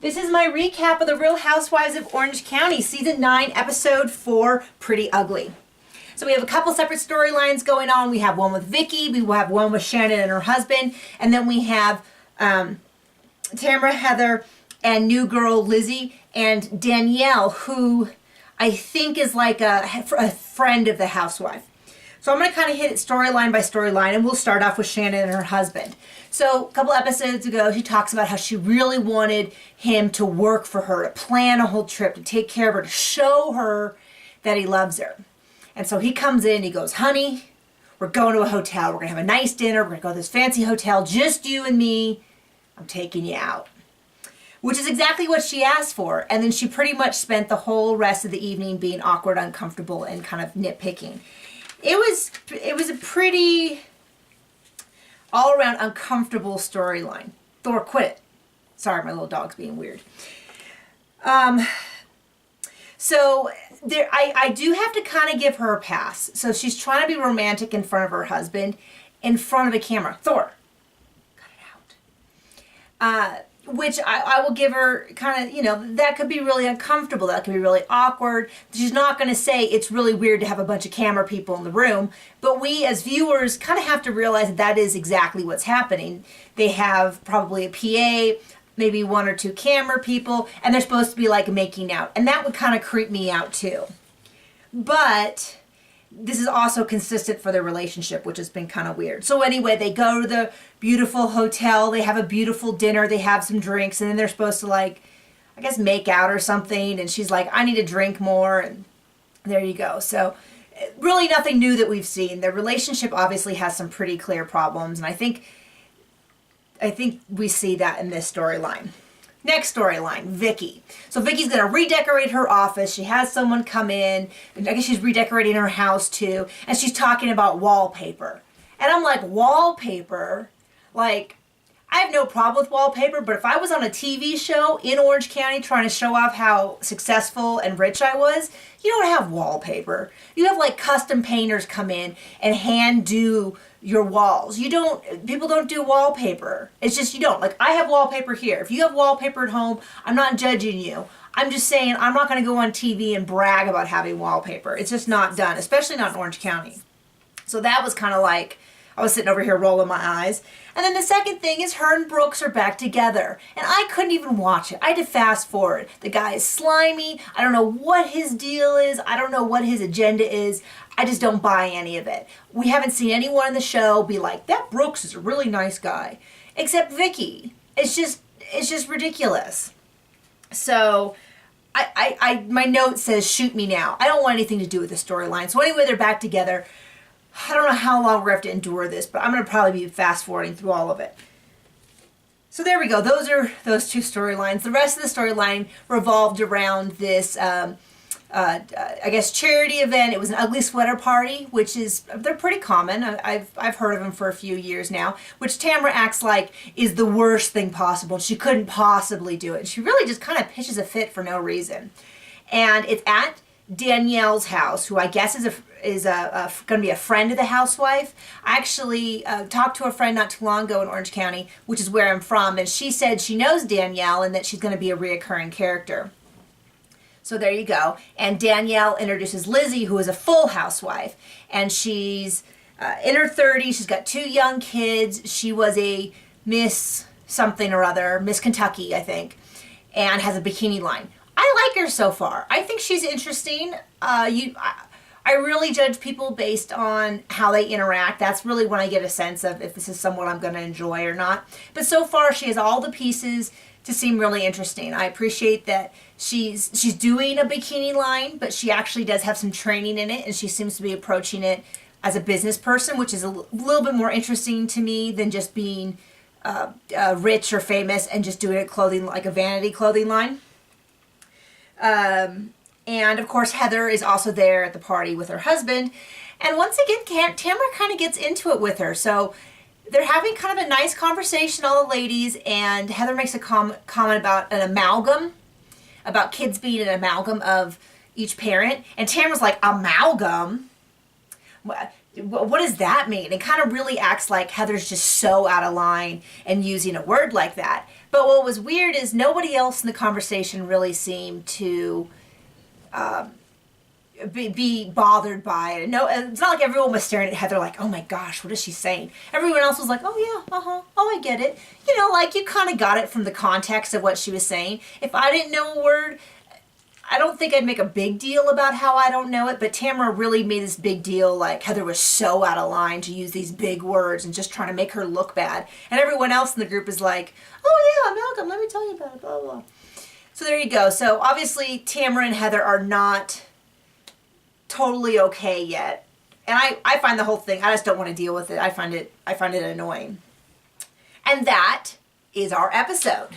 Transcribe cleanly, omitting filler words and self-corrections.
This is my recap of The Real Housewives of Orange County, Season 9, Episode 4, Pretty Ugly. So we have a couple separate storylines going on. We have one with Vicky, we have one with Shannon and her husband, and then we have Tamara, Heather, and new girl Lizzie, and Danielle, who I think is like a friend of the housewife. So I'm going to kind of hit it storyline by storyline, and we'll start off with Shannon and her husband. So a couple episodes ago, she talks about how she really wanted him to work for her, to plan a whole trip, to take care of her, to show her that he loves her. And so he comes in, he goes, honey, we're going to a hotel. We're going to have a nice dinner. We're going to go to this fancy hotel, just you and me. I'm taking you out. Which is exactly what she asked for. And then she pretty much spent the whole rest of the evening being awkward, uncomfortable, and kind of nitpicking. It was a pretty all-around uncomfortable storyline. Thor, quit it. Sorry, my little dog's being weird. So there, I do have to kind of give her a pass. So she's trying to be romantic in front of her husband, in front of a camera. Thor, cut it out. Which I will give her kind of, you know, that could be really uncomfortable. That could be really awkward. She's not going to say it's really weird to have a bunch of camera people in the room. But we as viewers kind of have to realize that that is exactly what's happening. They have probably a PA, maybe one or two camera people, and they're supposed to be like making out. And that would kind of creep me out too. But this is also consistent for their relationship, which has been kind of weird. So anyway, they go to the beautiful hotel, they have a beautiful dinner, they have some drinks, and then they're supposed to, like, I guess make out or something, and she's like, I need to drink more, and there you go. So really nothing new that we've seen. Their relationship obviously has some pretty clear problems, and I think we see that in this storyline. Next storyline, Vicky. So Vicky's going to redecorate her office. She has someone come in. And I guess she's redecorating her house too. And she's talking about wallpaper. And I'm like, wallpaper? Like, I have no problem with wallpaper, but if I was on a TV show in Orange County trying to show off how successful and rich I was, you don't have wallpaper. You have like custom painters come in and hand do your walls. People don't do wallpaper. It's just you don't. Like, I have wallpaper here. If you have wallpaper at home, I'm not judging you. I'm just saying I'm not going to go on TV and brag about having wallpaper. It's just not done, especially not in Orange County. So that was kind of like, I was sitting over here rolling my eyes. And then the second thing is her and Brooks are back together. And I couldn't even watch it. I had to fast forward. The guy is slimy. I don't know what his deal is. I don't know what his agenda is. I just don't buy any of it. We haven't seen anyone in the show be like, that Brooks is a really nice guy. Except Vicky. It's just ridiculous. So my note says, shoot me now. I don't want anything to do with the storyline. So anyway, they're back together. I don't know how long we're going to have to endure this, but I'm going to probably be fast forwarding through all of it. So there we go. Those are those two storylines. The rest of the storyline revolved around this, I guess, charity event. It was an ugly sweater party, which they're pretty common. I've heard of them for a few years now, which Tamara acts like is the worst thing possible. She couldn't possibly do it. She really just kind of pitches a fit for no reason. And it's at Danielle's house, who I guess is going to be a friend of the housewife. I actually talked to a friend not too long ago in Orange County, which is where I'm from, and she said she knows Danielle and that she's going to be a reoccurring character. So there you go. And Danielle introduces Lizzie, who is a full housewife, and she's in her 30s. She's got two young kids. She was a Miss something or other, Miss Kentucky, I think, and has a bikini line. I like her so far. I think she's interesting. I really judge people based on how they interact. That's really when I get a sense of if this is someone I'm going to enjoy or not. But so far, she has all the pieces to seem really interesting. I appreciate that she's doing a bikini line, but she actually does have some training in it, and she seems to be approaching it as a business person, which is a little bit more interesting to me than just being rich or famous and just doing a clothing, like a vanity clothing line. And of course, Heather is also there at the party with her husband. And once again, Tamara kind of gets into it with her. So they're having kind of a nice conversation, all the ladies, and Heather makes a comment about an amalgam, about kids being an amalgam of each parent. And Tamara's like, amalgam? what does that mean? It kind of really acts like Heather's just so out of line and using a word like that. But what was weird is nobody else in the conversation really seemed to be bothered by it. No, it's not like everyone was staring at Heather like, oh my gosh, what is she saying? Everyone else was like, oh yeah, oh I get it. You know, like you kind of got it from the context of what she was saying. If I didn't know a word, I don't think I'd make a big deal about how I don't know it, but Tamara really made this big deal like Heather was so out of line to use these big words and just trying to make her look bad. And everyone else in the group is like, oh yeah, Malcolm, let me tell you about it, blah, blah. So there you go. So obviously Tamara and Heather are not totally okay yet. And I find the whole thing, I just don't want to deal with it. I find it annoying. And that is our episode.